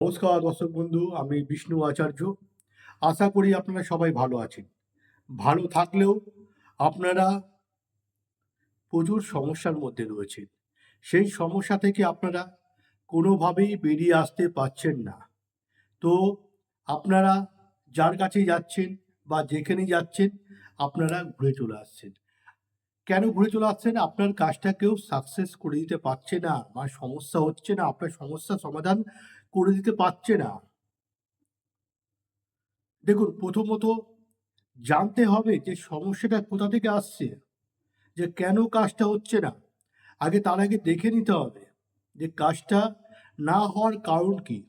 নমস্কার দর্শক বন্ধু, আমি বিষ্ণু আচার্য। আশা করি আপনারা সবাই ভালো আছেন। ভালো থাকলেও আপনারা প্রচুর সমস্যার মধ্যে রয়েছেন। সেই সমস্যা থেকে আপনারা কোনোভাবেই বেরিয়ে আসতে পারছেন না। তো আপনারা যার কাছেই যাচ্ছেন বা যেখানেই যাচ্ছেন, আপনারা ঘুরে চলে আসছেন। কেন ঘুরে চলে আসছেন? আপনার কাজটা কেউ সাকসেস করে দিতে পারছে না বা সমস্যা হচ্ছে না, আপনার সমস্যার সমাধান করে দিতে পারছে না। দেখুন, প্রথমত জানতে হবে যে সমস্যাটা কোথা থেকে আসছে, যে কেন কাজটা হচ্ছে না। তার আগে দেখে নিতে হবে যে কাজটা না হওয়ার কারণ কি।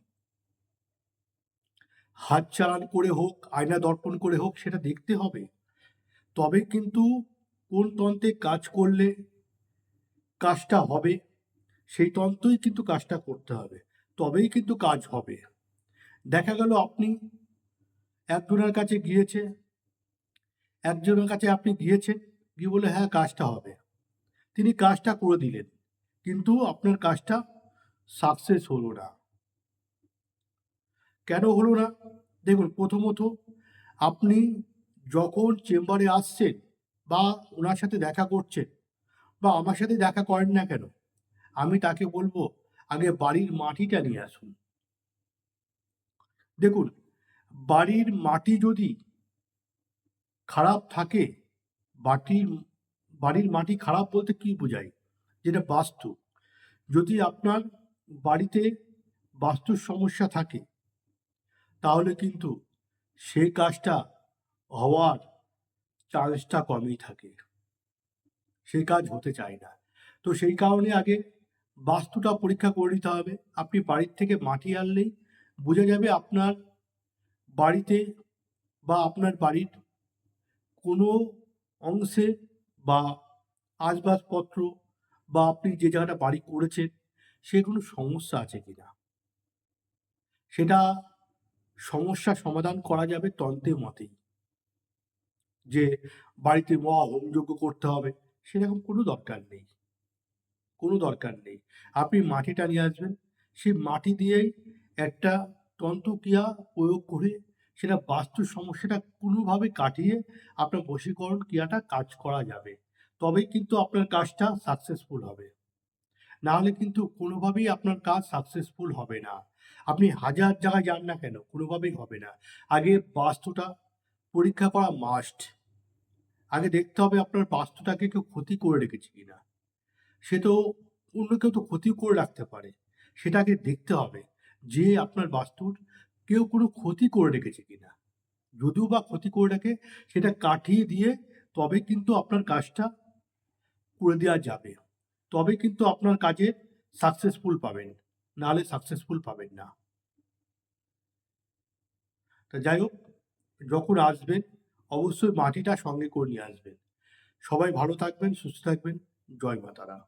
হাত চালান করে হোক, আয়না দর্পণ করে হোক, সেটা দেখতে হবে। তবে কিন্তু কোন তন্ত্রে কাজ করলে কাজটা হবে, সেই তন্ত্রই কিন্তু কাজটা করতে হবে। তবেই কিন্তু কাজ হবে। দেখা গেল আপনি একজনের কাছে গিয়েছে একজনের কাছে আপনি গিয়েছেন, গিয়ে বলে হ্যাঁ কাজটা হবে। তিনি কাজটা করে দিলেন, কিন্তু আপনার কাজটা সাকসেস হলো না। কেন হলো না? দেখুন, প্রথমত আপনি যখন চেম্বারে আসছেন বা ওনার সাথে দেখা করছেন বা আমার সাথে দেখা করেন না কেন, আমি তাকে বলবো আগে বাড়ির মাটিটা নিয়ে আসুন। দেখুন, বাড়ির মাটি যদি খারাপ থাকে, বাটির বাড়ির মাটি খারাপ বলতে কি বোঝায়? যেটা বাস্তু। যদি আপনার বাড়িতে বাস্তুর সমস্যা থাকে, তাহলে কিন্তু সেই কাজটা হওয়ার চান্সটা কমই থাকে। সেই কাজ হতে চায় না। তো সেই কারণে আগে বাস্তুটা পরীক্ষা করে নিতে হবে। আপনি বাড়ির থেকে মাটি আনলেই বোঝা যাবে আপনার বাড়িতে বা আপনার বাড়ির কোনো অংশে বা আসবাবপত্র বা আপনি যে জায়গাটা বাড়ি করেছেন, সে কোনো সমস্যা আছে কিনা। সেটা সমস্যার সমাধান করা যাবে তন্ত্রের মতেই। যে বাড়িতে মহা হোমযজ্ঞ করতে হবে, সেরকম কোনো দরকার নেই। কোনো দরকার নেই। আপনি মাটিটা নিয়ে আসবেন। সেই মাটি দিয়েই একটা তন্ত্রক্রিয়া প্রয়োগ করে সেটা বাস্তুর সমস্যাটা কোনোভাবে কাটিয়ে আপনার বশীকরণ ক্রিয়াটা কাজ করা যাবে। তবেই কিন্তু আপনার কাজটা সাকসেসফুল হবে। না হলে কিন্তু কোনোভাবেই আপনার কাজ সাকসেসফুল হবে না। আপনি হাজার জায়গায় যান না কেন, কোনোভাবেই হবে না। আগে বাস্তুটা পরীক্ষা করা মাস্ট। আগে দেখতে হবে আপনার বাস্তুটাকে কেউ ক্ষতি করে রেখেছে কিনা। সে তো অন্য কেউ তো ক্ষতিও করে রাখতে পারে। সেটাকে দেখতে হবে যে আপনার বাস্তুর কেউ কোনো ক্ষতি করে রেখেছে কিনা। যদিও বা ক্ষতি করে রাখে, সেটা কাটিয়ে দিয়ে তবে কিন্তু আপনার কাজটা করে দেওয়া যাবে। তবে কিন্তু আপনার কাজে সাকসেসফুল পাবেন। নাহলে সাকসেসফুল পাবেন না। তা যাই হোক, যখন আসবেন অবশ্যই মাটিটা সঙ্গে করে নিয়ে আসবেন। সবাই ভালো থাকবেন, সুস্থ থাকবেন। জয় মা তারা।